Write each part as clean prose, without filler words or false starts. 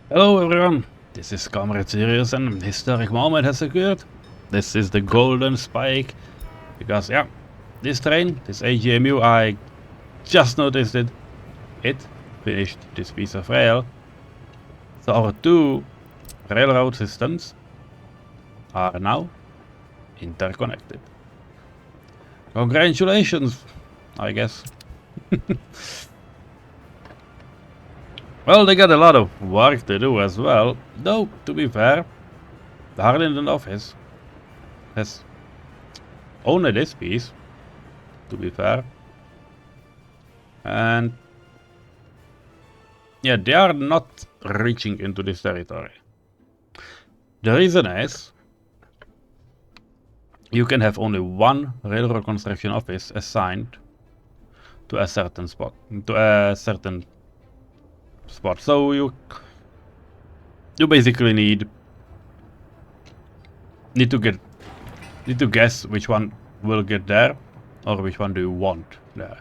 Hello everyone, this is comrade-Sirius and an historic moment has occurred. This is the golden spike, because yeah, this train, this AGMU, I just noticed it finished this piece of rail. So our two railroad systems are now interconnected. Congratulations, I guess. Well, they got a lot of work to do as well, though to be fair, the Harlingen office has only this piece, to be fair. And yeah, they are not reaching into this territory. The reason is you can have only one railroad construction office assigned to a certain spot, So you basically need to guess which one will get there, or which one do you want there.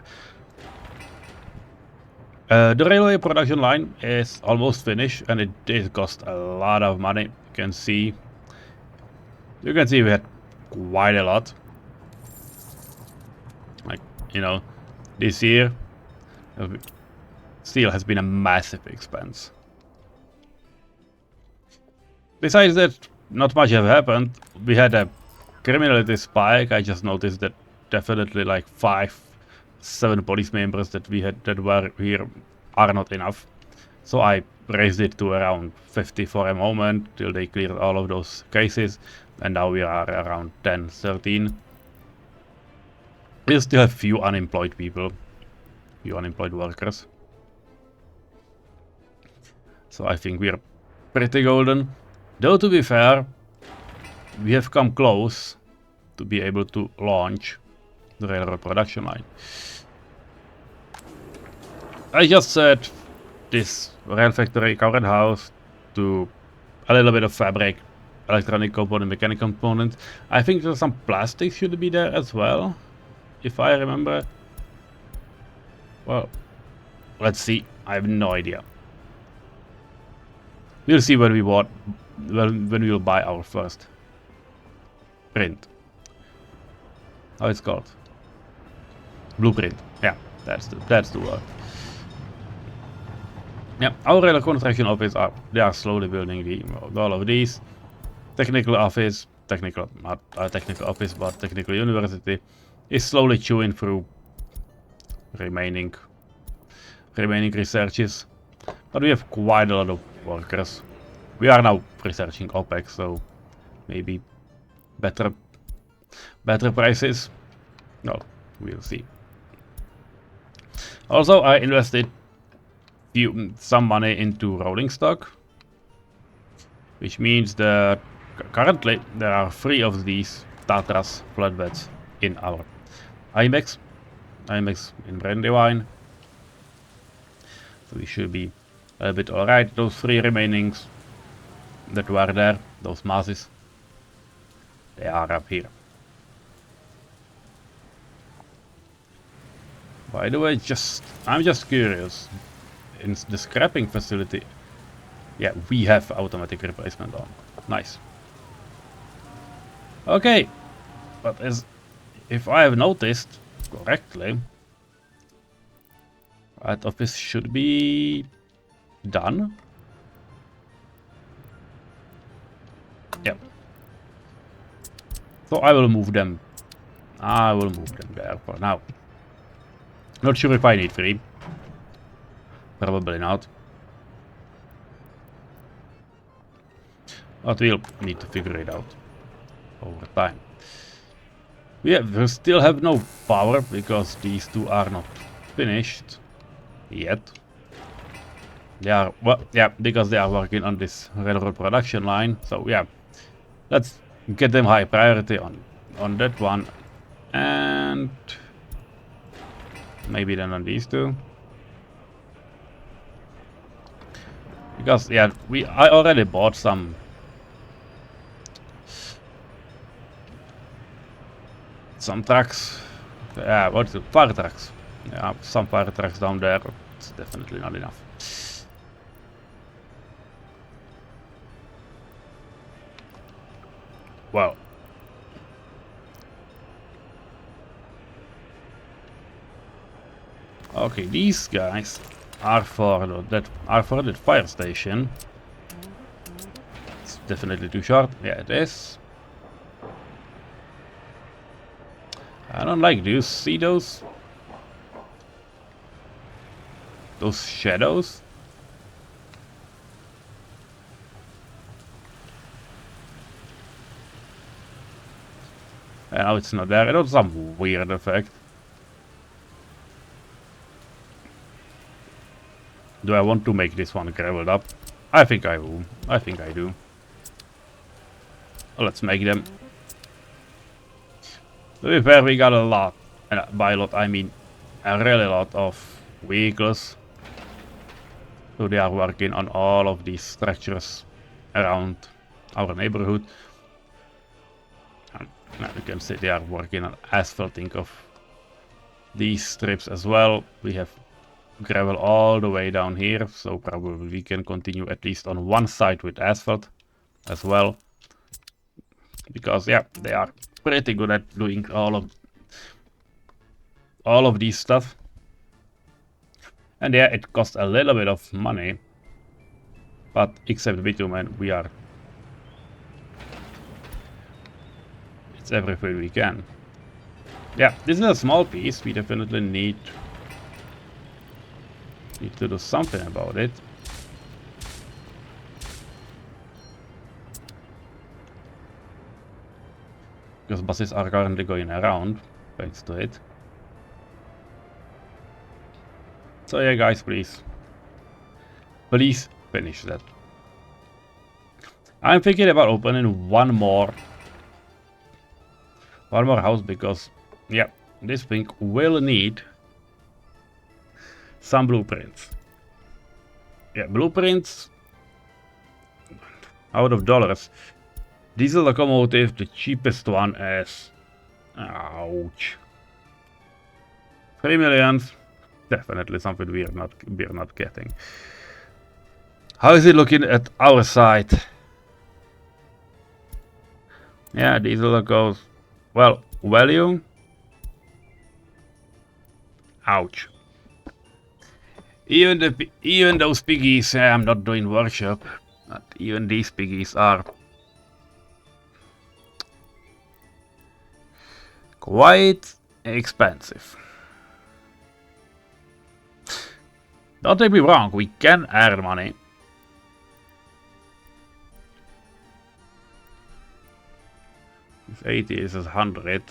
The railway production line is almost finished, and it did cost a lot of money. You can see we had quite a lot. Like, you know, this year steel has been a massive expense. Besides that, not much have happened. We had a criminality spike. I just noticed that definitely like 5-7 police members that were here are not enough. So I raised it to around 50 for a moment till they cleared all of those cases, and now we are around 10-13. We still have few unemployed people, few unemployed workers. So I think we're pretty golden. Though to be fair, we have come close to be able to launch the railroad production line. I just set this rail factory covered house to a little bit of fabric, electronic component, mechanic component. I think there's some plastic should be there as well, if I remember. Well, let's see. I have no idea. We'll see when we will buy our first print. How it's called? Blueprint. Yeah, that's the word. Yeah, our rail construction office they are slowly building all of these. Technical office, not technical office, but technical university is slowly chewing through remaining researches. But we have quite a lot of workers. We are now researching OPEX, so maybe better prices. No, we'll see. Also, I invested some money into rolling stock, which means that currently there are 3 of these Tatras flatbeds in our IMAX in Brandywine. So we should be a bit alright. Those 3 remainings that were there, those masses, they are up here. By the way, I'm just curious. In the scrapping facility, yeah, we have automatic replacement on. Nice. Okay, but if I have noticed correctly, that office should be done. Yep. So I will move them. There for now. Not sure if I need 3. Probably not. But we'll need to figure it out over time. We still have no power because these 2 are not finished yet. They are, well, yeah, because they are working on this railroad production line. So yeah, let's get them high priority on that one, and maybe then on these 2. Because yeah, I already bought some trucks. Yeah, what's it? Fire trucks. Yeah, some fire trucks down there. It's definitely not enough. well. Okay, these guys are for that fire station. It's definitely too short. Yeah, it is. I don't like. Do you see those? Those shadows? Now it's not there. It was some weird effect. Do I want to make this one graveled up? I think I will. I think I do. Well, let's make them. To be fair, we got a lot. And by a lot, I mean a really lot of vehicles. So they are working on all of these structures around our neighborhood. And now you can see they are working on asphalting of these strips as well. We have gravel all the way down here, so probably we can continue at least on one side with asphalt as well. Because yeah, they are pretty good at doing all of these stuff. And yeah, it costs a little bit of money, but except bitumen, it's everything we can. Yeah, this is a small piece. We definitely need to do something about it. Because buses are currently going around, thanks to it. So yeah, guys, please finish that. I'm thinking about opening one more house because, yeah, this thing will need some blueprints. Yeah, blueprints out of dollars. Diesel locomotive, the cheapest one is, ouch, 3 million. Definitely something we're not getting. How is it looking at our side? Yeah, diesel goes, well, value. Ouch. Even those piggies, I'm not doing workshop, but even these piggies are quite expensive. Don't take me wrong, we can earn money. If 80 is 100,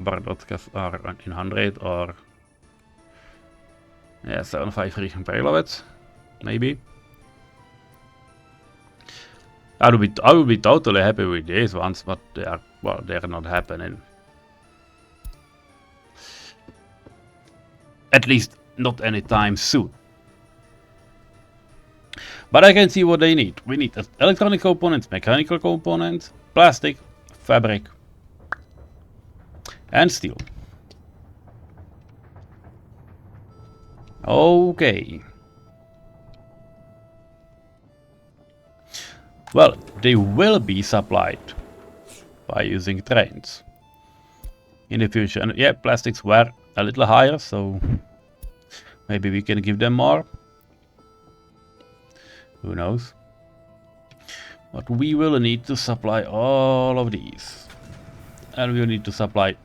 Bardotkas are in 100 or yeah, 75 region per kilowatt, maybe. I would be totally happy with these ones, but they're not happening. At least not anytime soon. But I can see what they need. We need electronic components, mechanical components, plastic, fabric, and steel. Okay. Well, they will be supplied by using trains in the future. And yeah, plastics were a little higher, so maybe we can give them more. Who knows? But we will need to supply all of these. And we will need to supply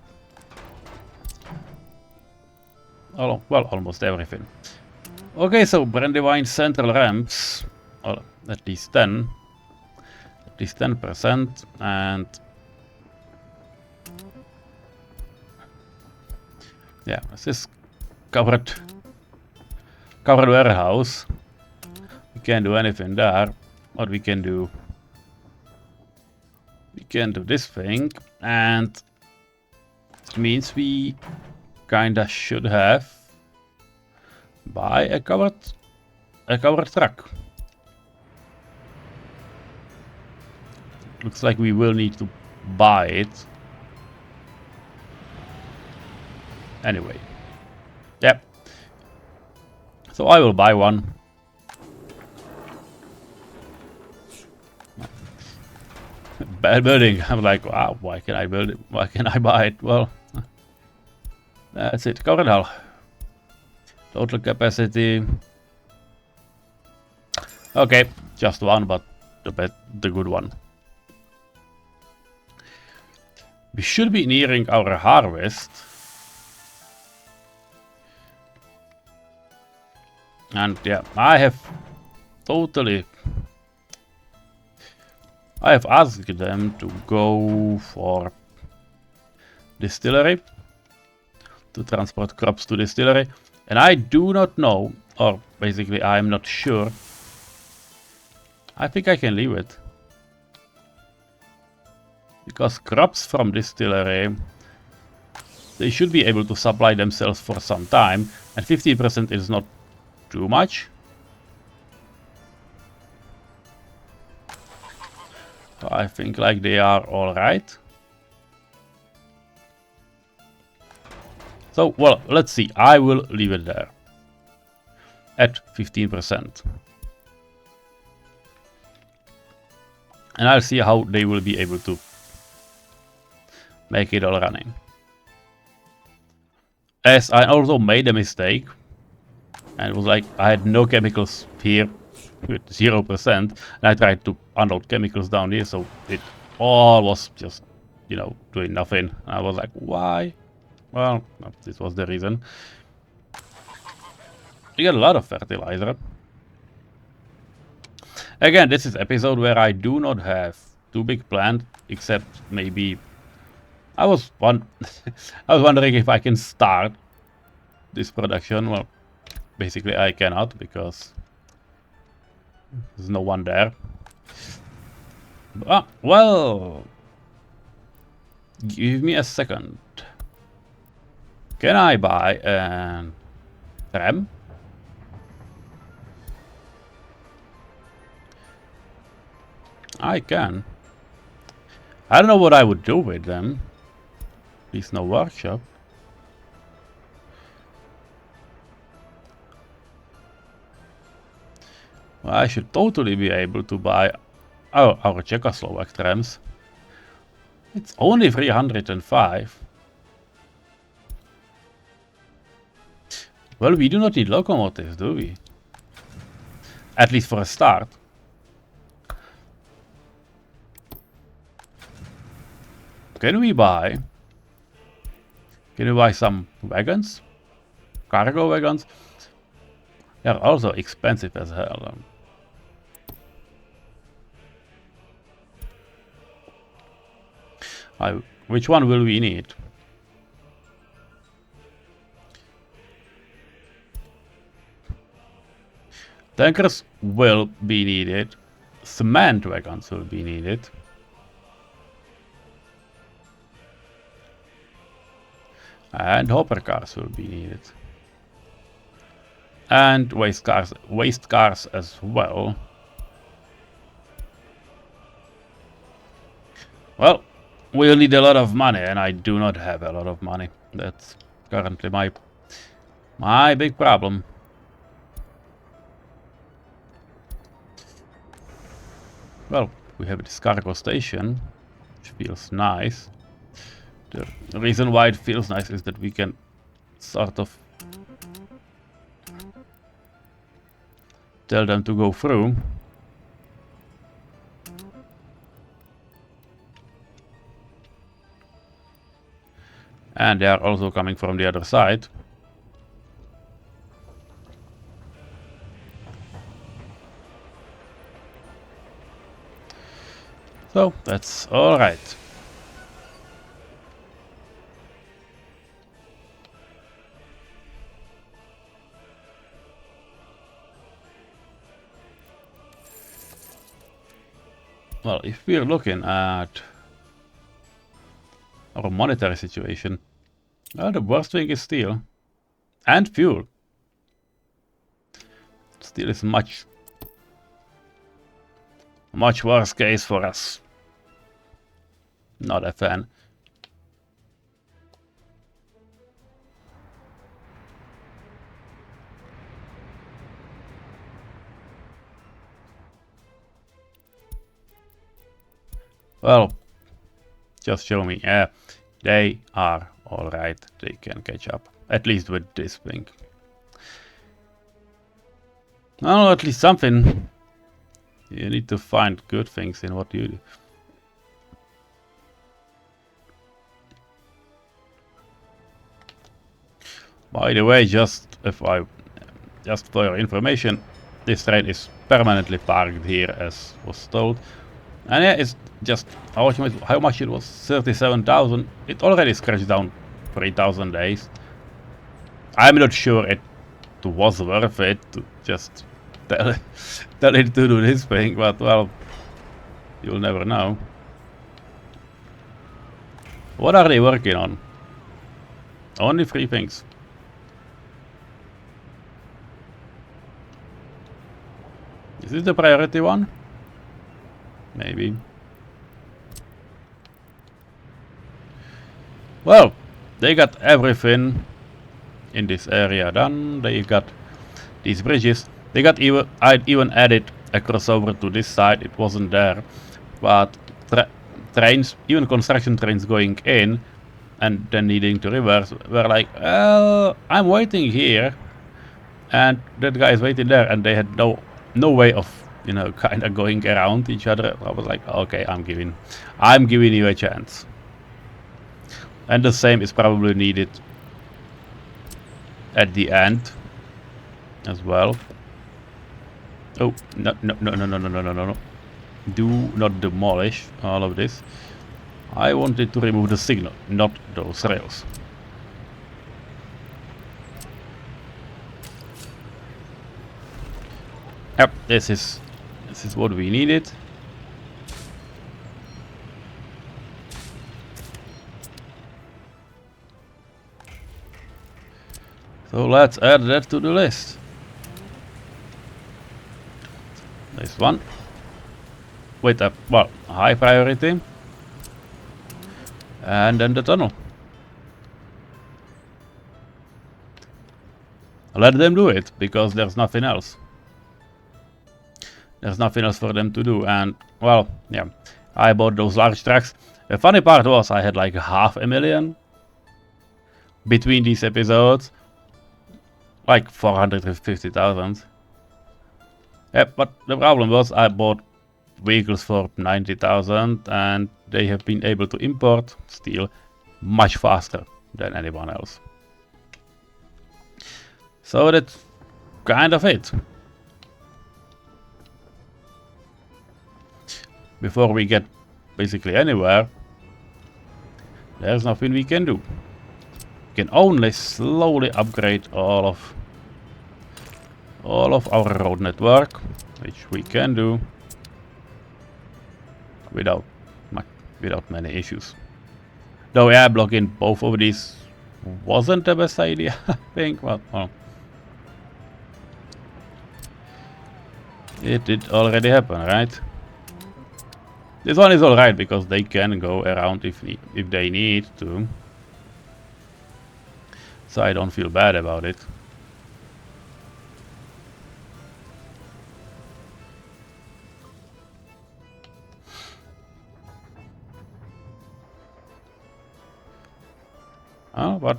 almost everything. Okay, so Brandywine central ramps, well, at least 10%, and yeah, this is covered warehouse. We can't do anything there. What we can do this thing, and it means we kinda should have buy a covered truck. Looks like we will need to buy it. Anyway. Yep. So I will buy one. bad building. I'm like, wow, why can I build it? Why can I buy it? Well, that's it. Current hull. Total capacity. Okay, just one, but the good one. We should be nearing our harvest. And yeah, I have asked them to go for distillery, to transport crops to distillery, and I do not know, or basically I am not sure. I think I can leave it, because crops from distillery, they should be able to supply themselves for some time, and 50% is not too much. So I think like they are all right. So, well, let's see. I will leave it there at 15%. And I'll see how they will be able to make it all running. As I also made a mistake, and it was like I had no chemicals here with 0%, and I tried to unload chemicals down here, so it all was just, you know, doing nothing. And I was like, why? Well, no, this was the reason. You get a lot of fertilizer. Again, this is episode where I do not have too big planned, except maybe I was wondering if I can start this production. Well, basically I cannot because there's no one there. Ah, well, give me a second. Can I buy a tram? I can. I don't know what I would do with them. At least no workshop. Well, I should totally be able to buy our Czechoslovak trams. It's only 305. Well, we do not need locomotives, do we? At least for a start. Can we buy some wagons? Cargo wagons? They're also expensive as hell. Which one will we need? Tankers will be needed. Cement wagons will be needed. And hopper cars will be needed. And waste cars as well. Well, we'll need a lot of money, and I do not have a lot of money. That's currently my big problem. Well, we have this cargo station, which feels nice. The reason why it feels nice is that we can sort of tell them to go through. And they are also coming from the other side. So that's all right. Well, if we're looking at our monetary situation, well, the worst thing is steel and fuel. Steel is much worse case for us. Not a fan. Well, just show me. Yeah, they are alright. They can catch up. At least with this thing. Well, at least something. You need to find good things in what you do. By the way, just for your information, this train is permanently parked here as was told. And yeah, it's just how much it was, 37,000. It already scratched down 3,000 days. I'm not sure it was worth it to just tell it to do this thing, but well, you'll never know. What are they working on? Only 3 things. Is this the priority one? Maybe. Well, they got everything in this area done. They got these bridges. They got I even added a crossover to this side. It wasn't there, but trains, even construction trains going in and then needing to reverse, were like, I'm waiting here, and that guy is waiting there, and they had no way of, you know, kind of going around each other. I was like, okay, I'm giving you a chance. And the same is probably needed at the end as well. Oh, no. Do not demolish all of this. I wanted to remove the signal, not those rails. Yep, this is what we needed. So let's add that to the list. This one with a high priority, and then the tunnel. Let them do it, because there's nothing else. There's nothing else for them to do, and well, yeah, I bought those large trucks. The funny part was I had like 500,000 between these episodes, like 450,000. Yeah, but the problem was I bought vehicles for 90,000, and they have been able to import steel much faster than anyone else. So that's kind of it. Before we get basically anywhere, there's nothing we can do. We can only slowly upgrade all of our road network, which we can do without many issues. Though yeah, blocking both of these wasn't the best idea, I think, but well, it did already happen, right? This one is alright because they can go around if they need to. So I don't feel bad about it. But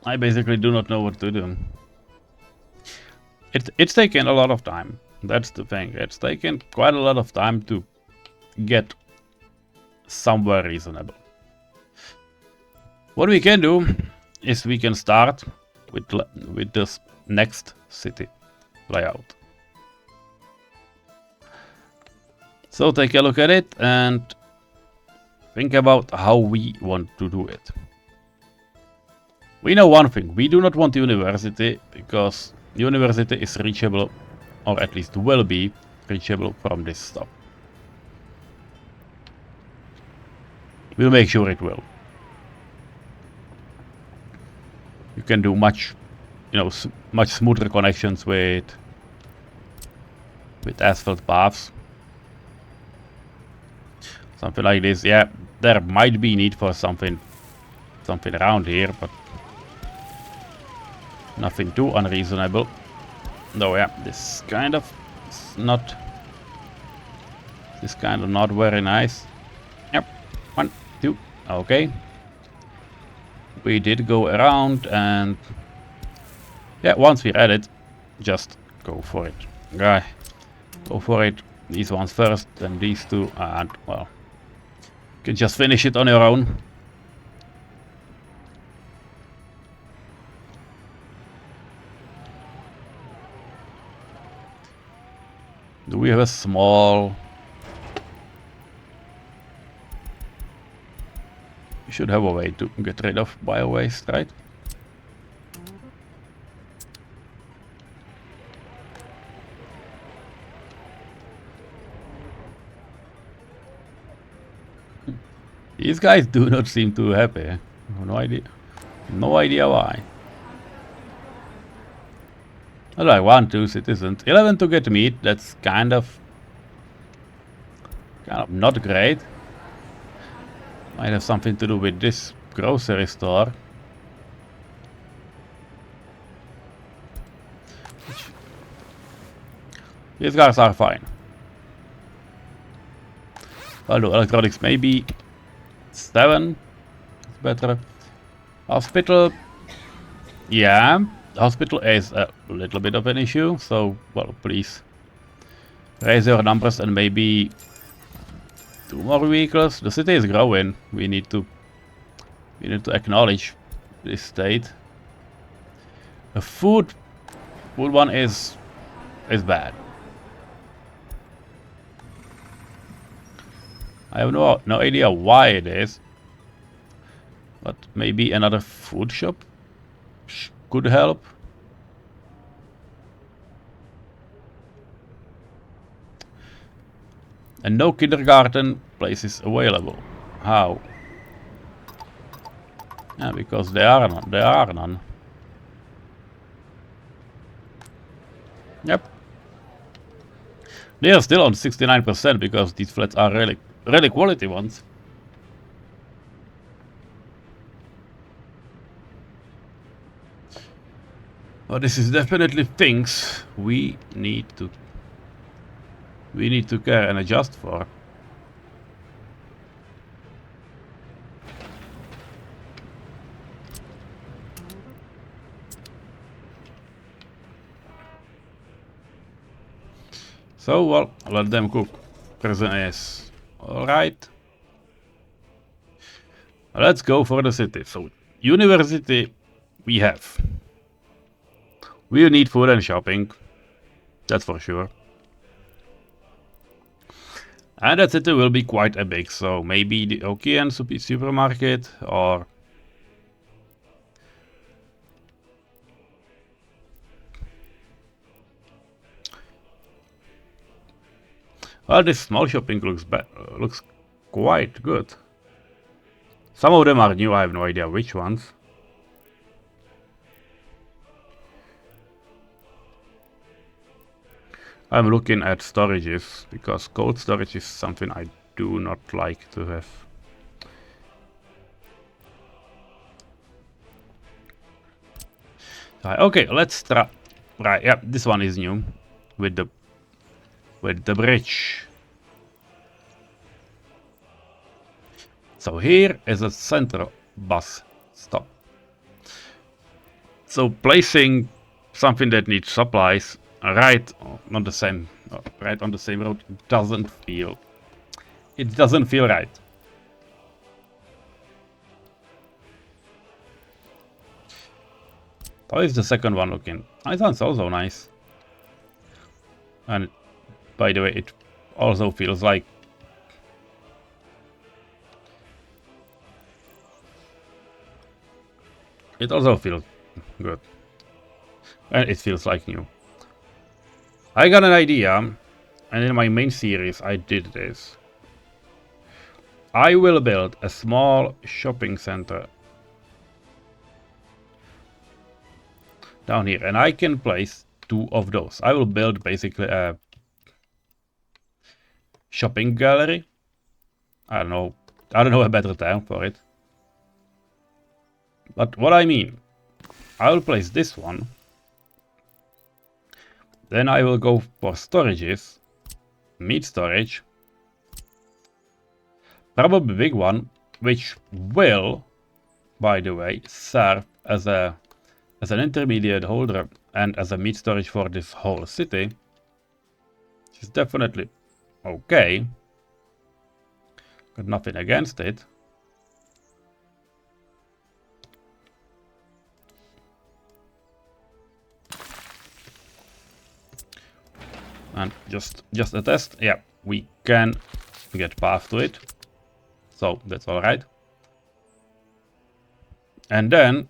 I basically do not know what to do. It's taken a lot of time. That's the thing. It's taken quite a lot of time to get somewhere reasonable. What we can do is we can start with this next city layout. So take a look at it and think about how we want to do it. We know one thing: we do not want university, because university is reachable, or at least will be reachable from this stop. We'll make sure it will. You can do much smoother connections with asphalt paths. Something like this. Yeah, there might be need for something around here, but nothing too unreasonable. Though yeah, this kind of is not This kind of not very nice. Yep, 1, 2, okay. We did go around and yeah, once we're at it, just go for it. Guy, go for it. These ones first, then these two, and well, you can just finish it on your own. Do we have a small... We should have a way to get rid of bio-waste, right? These guys do not seem too happy. No idea. No idea why. Like 1, 2 citizens. 11 to get meat. That's kind of not great. Might have something to do with this grocery store. These guys are fine. Although electronics maybe 7. It's better. Hospital. Yeah. Hospital is a little bit of an issue. So, well, please raise your numbers and maybe 2 more vehicles. The city is growing. We need to acknowledge this state. The food one is bad. I have no idea why it is, but maybe another food shop could help. And no kindergarten places available. How? Yeah, because there are none. There are none. Yep. They are still on 69% because these flats are really quality ones. But this is definitely things we need to care and adjust for. So, well, let them cook. Prison is alright. Let's go for the city. So, university we have. We'll need food and shopping. That's for sure. And that city will be quite a big, so maybe the Okean supermarket or... Well, this small shopping looks quite good. Some of them are new, I have no idea which ones. I'm looking at storages, because cold storage is something I do not like to have. Okay, let's try. Right, yeah, this one is new with the bridge. So here is a central bus stop. So placing something that needs supplies right on the same road doesn't feel right. How is the second one looking? It sounds also nice. And by the way, it also feels like it also feels good. And it feels like new. I got an idea, and in my main series I did this. I will build a small shopping center down here, and I can place 2 of those. I will build basically a shopping gallery. I don't know a better term for it. But what I mean, I will place this one. Then I will go for storages, meat storage, probably big one, which will, by the way, serve as an intermediate holder and as a meat storage for this whole city, which is definitely okay. Got nothing against it. And just a test, yeah, we can get path to it, so that's all right. And then,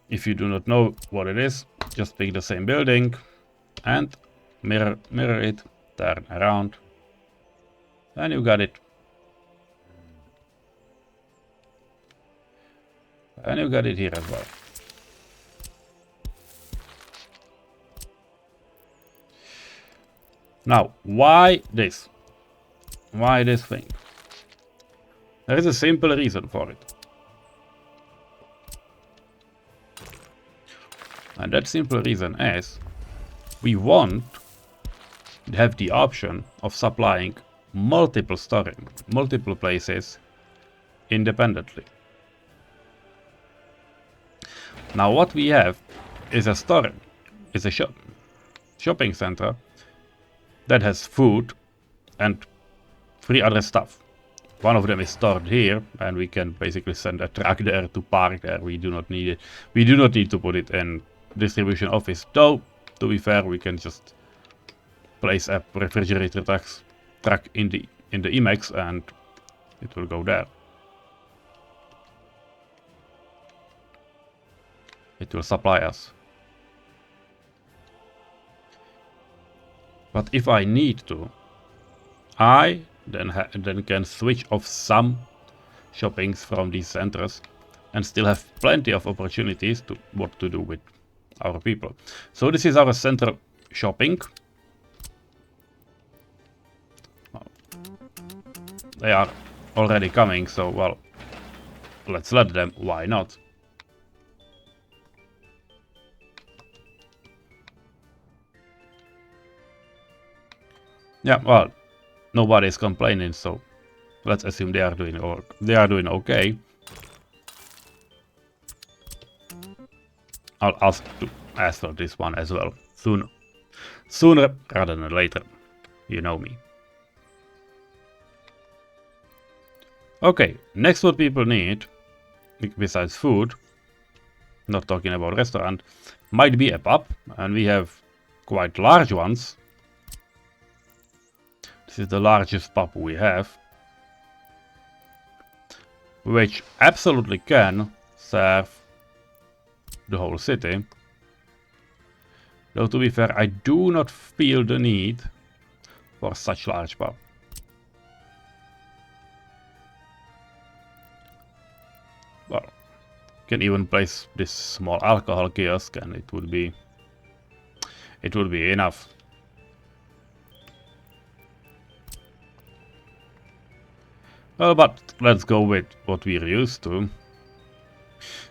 if you do not know what it is, just pick the same building and mirror it, turn around, and you got it. And you got it here as well. Now, why this? Why this thing? There is a simple reason for it. And that simple reason is we want to have the option of supplying multiple places independently. Now what we have is a store, is a shopping center that has food and 3 other stuff. One of them is stored here, and we can basically send a truck there to park there. We do not need it. We do not need to put it in distribution office, though. To be fair, we can just place a refrigerator truck in the Emacs, and it will go there. It will supply us. But if I need to, I then can switch off some shoppings from these centers and still have plenty of opportunities to what to do with our people. So this is our central shopping. Well, they are already coming, so well, let's let them. Why not? Yeah, well, nobody is complaining, so let's assume they are doing okay. I'll ask for this one as well sooner rather than later. You know me. Okay, next what people need, besides food, not talking about restaurant, might be a pub, and we have quite large ones. This is the largest pub we have, which absolutely can serve the whole city. Though to be fair, I do not feel the need for such large pub. Well, can even place this small alcohol kiosk, and it would be enough. Well, but let's go with what we're used to.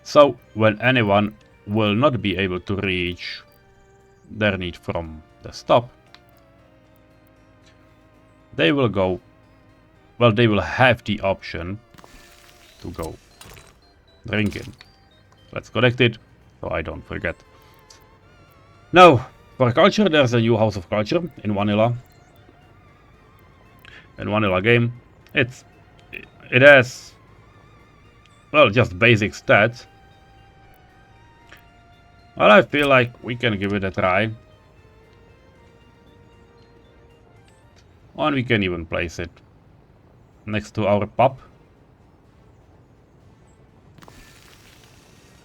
So, when anyone will not be able to reach their need from the stop, they will go, well, they will have the option to go drinking. Let's connect it, so I don't forget. Now, for culture, there's a new House of Culture in Vanilla. In Vanilla game, it has, well, just basic stats. Well, I feel like we can give it a try. And we can even place it next to our pub.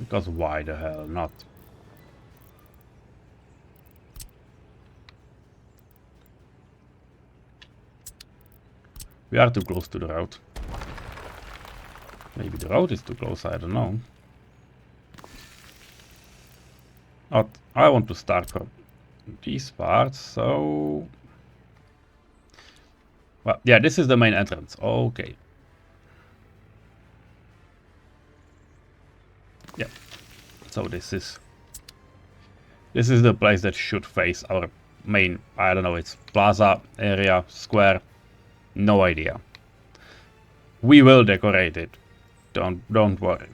Because why the hell not? We are too close to the road. Maybe the road is too close, I don't know. But I want to start from these parts, so... Well, yeah, this is the main entrance. Okay. Yeah. So this is the place that should face our main, I don't know, it's plaza area, square, no idea. We will decorate it. Don't worry.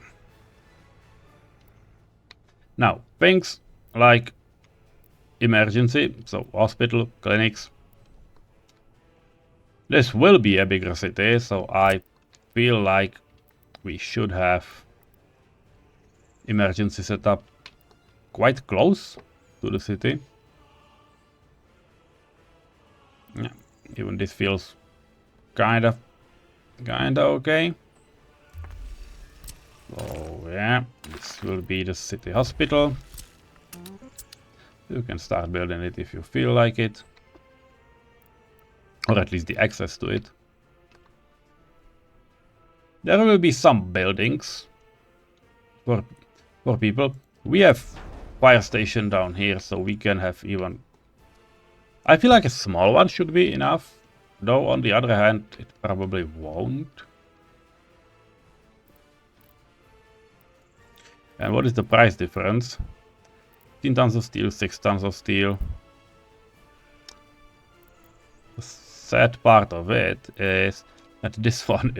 Now, things like emergency, so hospital, clinics. This will be a bigger city, so I feel like we should have emergency setup quite close to the city. Yeah, even this feels kinda okay. So yeah, this will be the city hospital. You can start building it if you feel like it. Or at least the access to it. There will be some buildings for people. We have fire station down here, so we can have even... I feel like a small one should be enough. Though on the other hand, it probably won't. And what is the price difference? 15 tons of steel, 6 tons of steel. The sad part of it is that this one,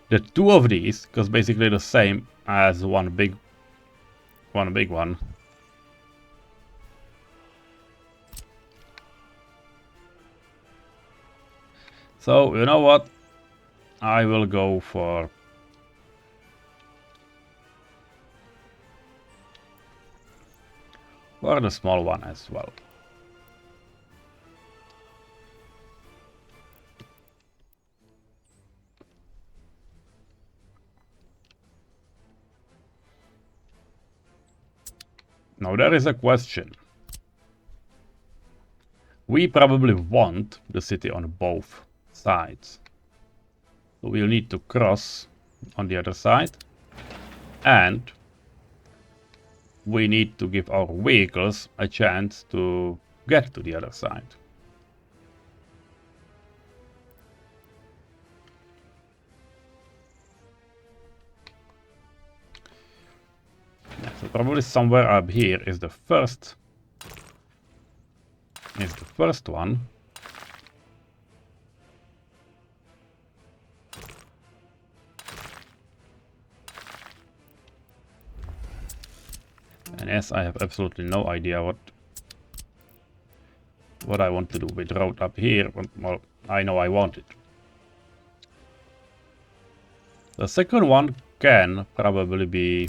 the two of these, cost basically the same as one big one. So you know what? I will go for the small one as well. Now there is a question. We probably want the city on both sides. So we'll need to cross on the other side. And we need to give our vehicles a chance to get to the other side. Yeah, so probably somewhere up here is the first one. And yes, I have absolutely no idea what I want to do with road up here. Well, I know I want it. The second one can probably be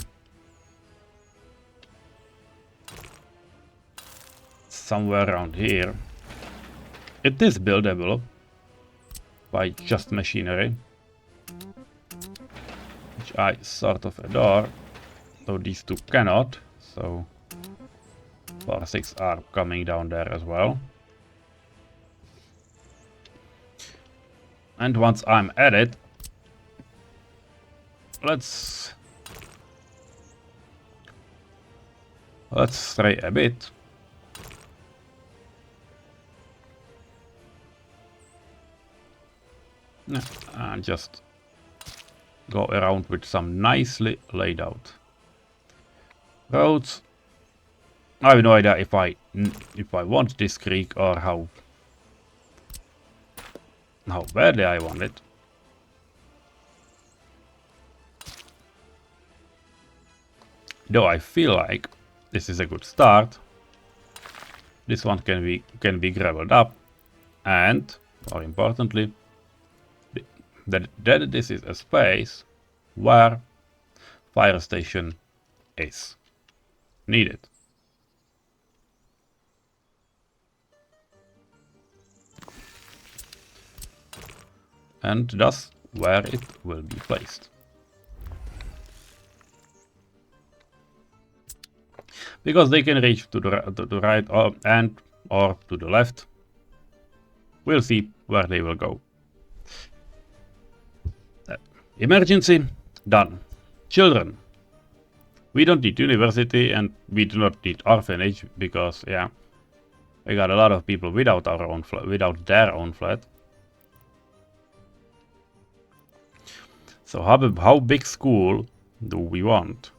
somewhere around here. It is buildable by just machinery, which I sort of adore, though these two cannot. So 4-6 are coming down there as well. And once I'm at it, let's stray a bit. And just go around with some nicely laid out roads. I have no idea if I want this creek or how badly I want it. Though I feel like this is a good start. This one can be gravelled up, and more importantly, that this is a space where fire station is needed. And thus where it will be placed. Because they can reach to the right or to the left. We'll see where they will go. Emergency, done. Children. We don't need university and we do not need orphanage because, yeah, we got a lot of people without their own flat. So how big school do we want?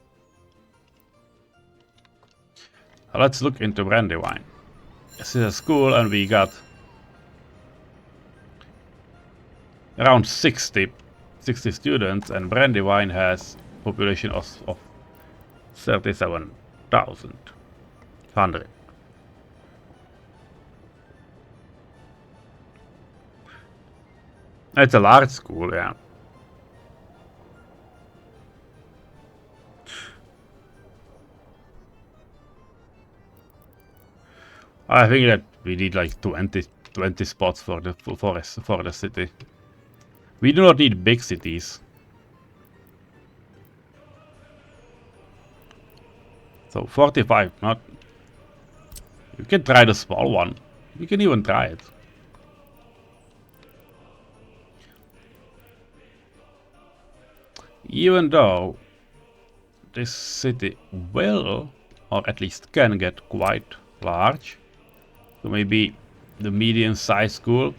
Let's look into Brandywine. This is a school and we got around 60 60 students, and Brandywine has population of 37,100. It's a large school, yeah. I think that we need like 20 spots for the for the city. We do not need big cities. So 45, not... You can try the small one. You can even try it. Even though this city will, or at least can get quite large. So maybe the medium-sized school.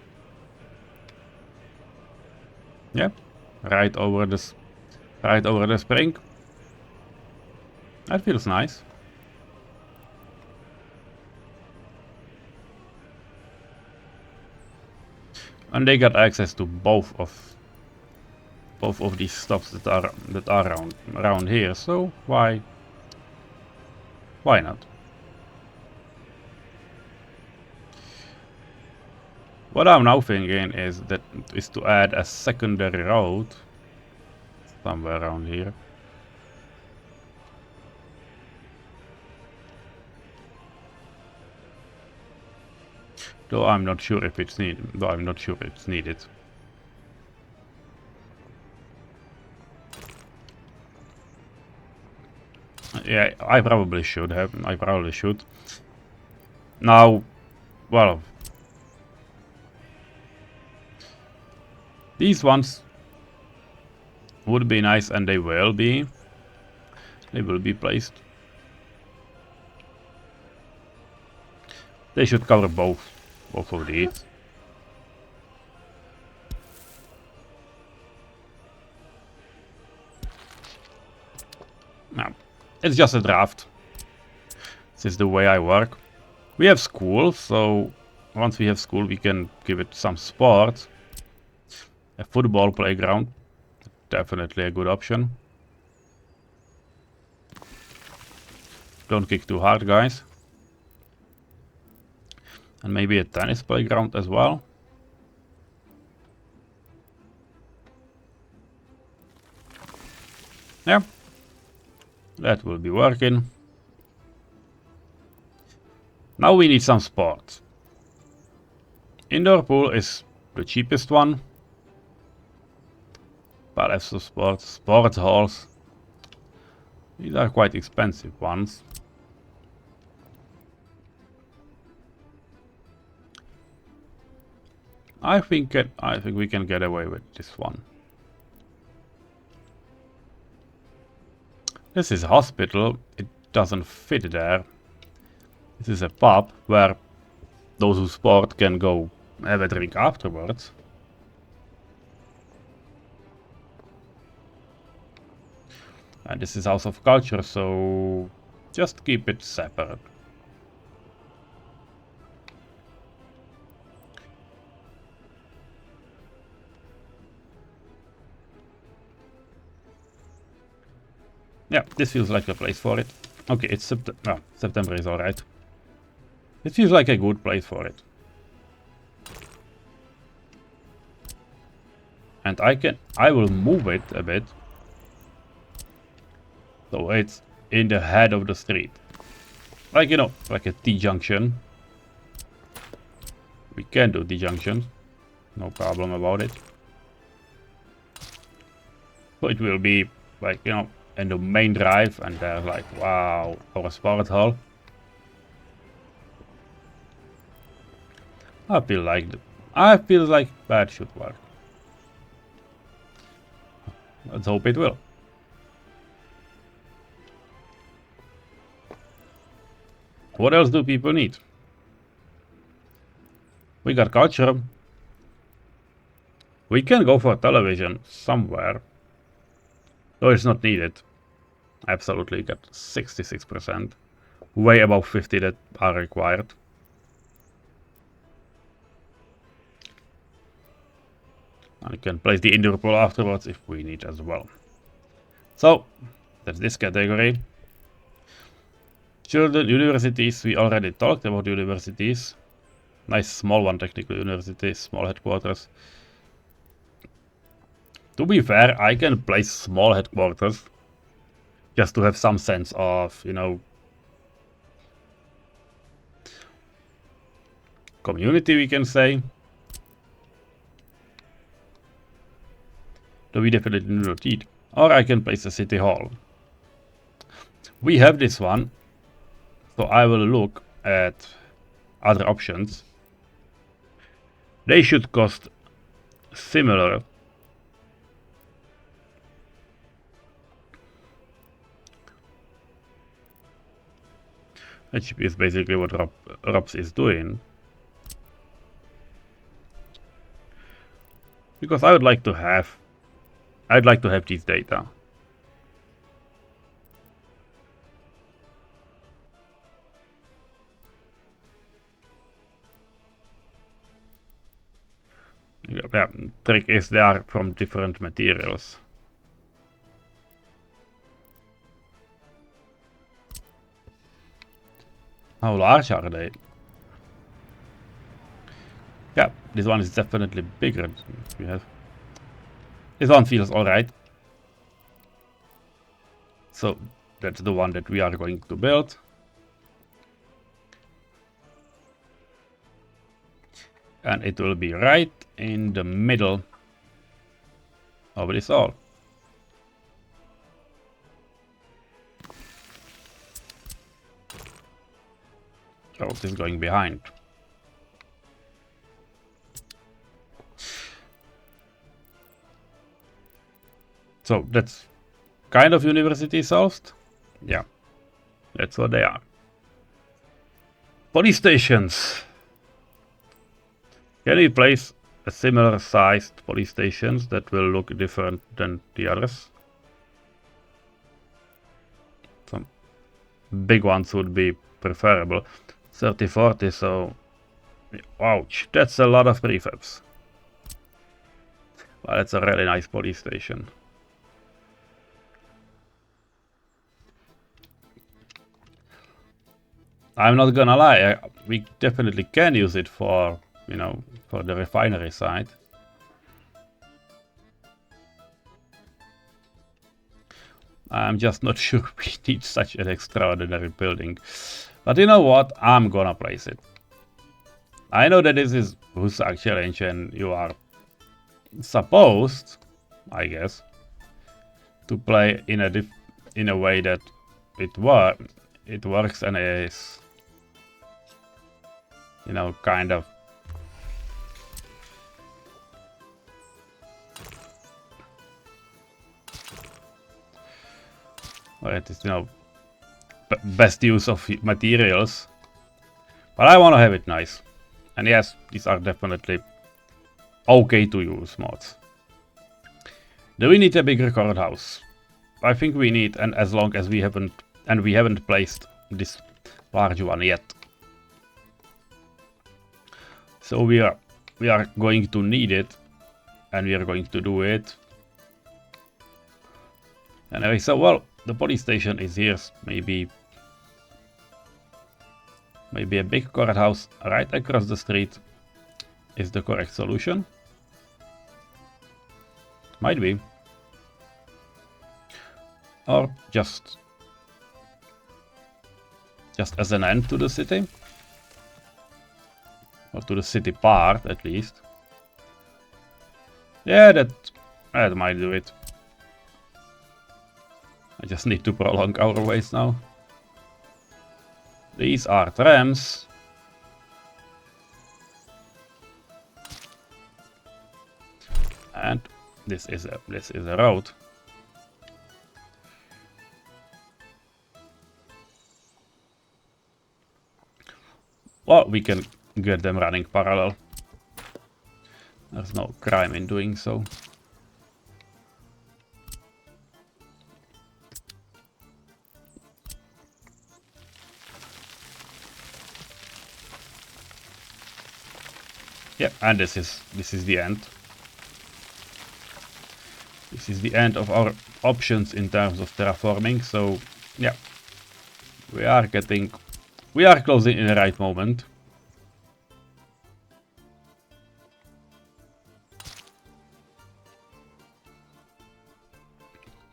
Yeah, right over the spring. That feels nice. And they got access to both of these stops that are around here. So why not? What I'm now thinking is to add a secondary road somewhere around here. Though I'm not sure if it's needed. Yeah, I probably should. Now, well, these ones would be nice, and they will be placed. They should cover both of these. Now, it's just a draft. This is the way I work. We have school, so once we have school, we can give it some sport. A football playground, definitely a good option. Don't kick too hard, guys. And maybe a tennis playground as well. Yeah, that will be working. Now we need some sports. Indoor pool is the cheapest one. Palace of sports, sports halls. These are quite expensive ones. I think we can get away with this one. This is a hospital. It doesn't fit there. This is a pub where those who sport can go have a drink afterwards. And this is House of Culture, so just keep it separate. Yeah, this feels like a place for it. Okay, it's September is alright. It feels like a good place for it. And I will move it a bit. So it's in the head of the street. Like, you know, like a T-junction. We can do T-junctions. No problem about it. So it will be like, you know, in the main drive, and there's like, wow, our sport hall. I feel like that should work. Let's hope it will. What else do people need? We got culture. We can go for television somewhere. Though it's not needed. Absolutely got 66%. Way above 50 that are required. And we can place the Interpol afterwards if we need as well. So, that's this category. Children, universities, we already talked about universities. Nice small one, technical universities, small headquarters. To be fair, I can place small headquarters just to have some sense of, you know, community, we can say. Though we definitely do not need. Or I can place a city hall. We have this one, so I will look at other options. They should cost similar. Which is basically what Robs is doing. Because I'd like to have these data. Yeah, trick is they are from different materials. How large are they? Yeah, this one is definitely bigger. We have. This one feels alright. So that's the one that we are going to build. And it will be right in the middle of this all. So it is going behind. So that's kind of university solved. Yeah, that's what they are. Police stations. Can we place a similar sized police stations that will look different than the others? Some big ones would be preferable. 30-40, so ouch, that's a lot of prefabs. Well, that's a really nice police station. I'm not gonna lie, we definitely can use it for, you know, for the refinery side. I'm just not sure we need such an extraordinary building. But you know what? I'm gonna place it. I know that this is Husák challenge and you are supposed, I guess, to play in a way that it works and is, you know, kind of well, it is, you know, best use of materials. But I want to have it nice. And yes, these are definitely okay to use mods. Do we need a bigger courthouse? I think we need, and as long as we haven't placed this large one yet. So we are going to need it, and we are going to do it. Anyway, so well, the police station is here. Maybe a big courthouse right across the street is the correct solution. Might be. Or just as an end to the city. Or to the city part, at least. Yeah, that might do it. I just need to prolong our ways now. These are trams. And this is a road. Well, we can get them running parallel. There's no crime in doing so. Yeah, and this is the end. This is the end of our options in terms of terraforming, so yeah. We are closing in the right moment.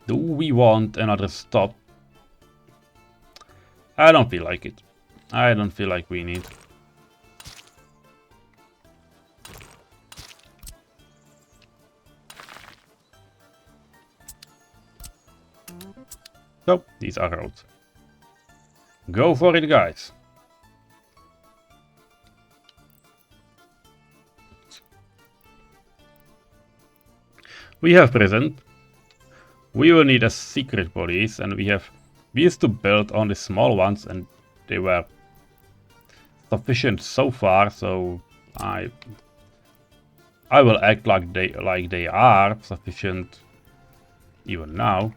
Do we want another stop? I don't feel like it. I don't feel like we need. So, these are roads. Go for it, guys. We have prison. We will need a secret police, and we used to build only small ones, and they were sufficient so far. So I will act like they are sufficient even now.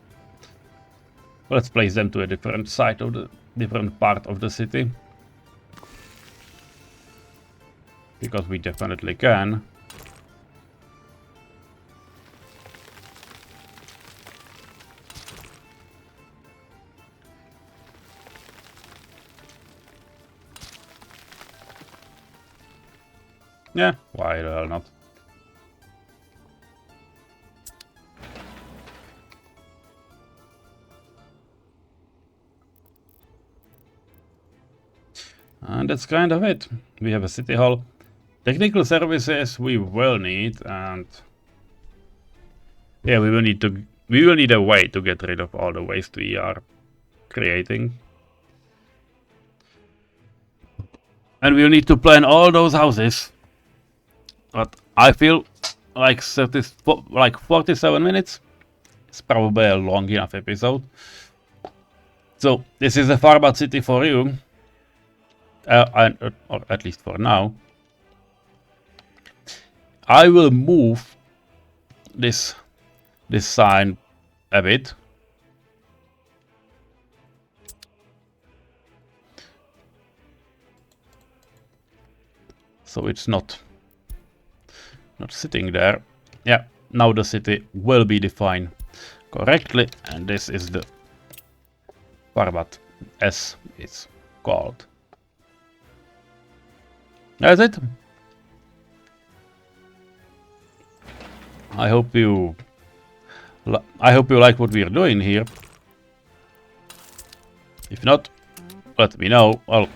Let's place them to a different side of the different part of the city, because we definitely can. Yeah, why the hell not? And that's kind of it. We have a city hall. Technical services we will need, and yeah, we will need a way to get rid of all the waste we are creating. And we'll need to plan all those houses. But I feel like 47 minutes. It's probably a long enough episode. So this is a THARBAD city for you. Or at least for now. I will move this sign a bit. So it's not sitting there. Yeah, now the city will be defined correctly, and this is the THARBAD as it's called. That's it. I hope you like what we are doing here. If not, let me know. Well,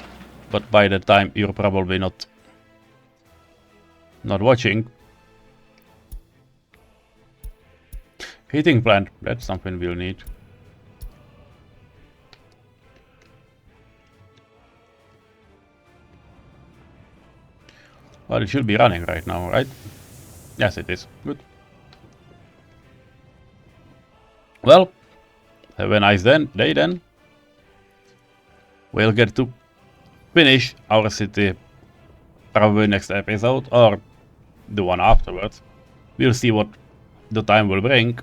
but by the time you're probably not watching. Heating plant, that's something we'll need. Well, it should be running right now, right? Yes, it is. Good. Well, have a nice day then. We'll get to finish our city probably next episode or the one afterwards. We'll see what the time will bring.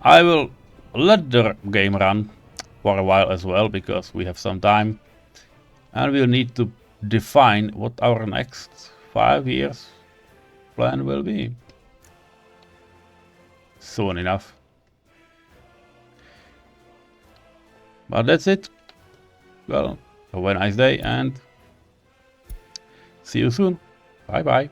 I will let the game run for a while as well, because we have some time. And we'll need to define what our next 5 years plan will be. Soon enough. But that's it. Well, have a nice day and see you soon. Bye bye.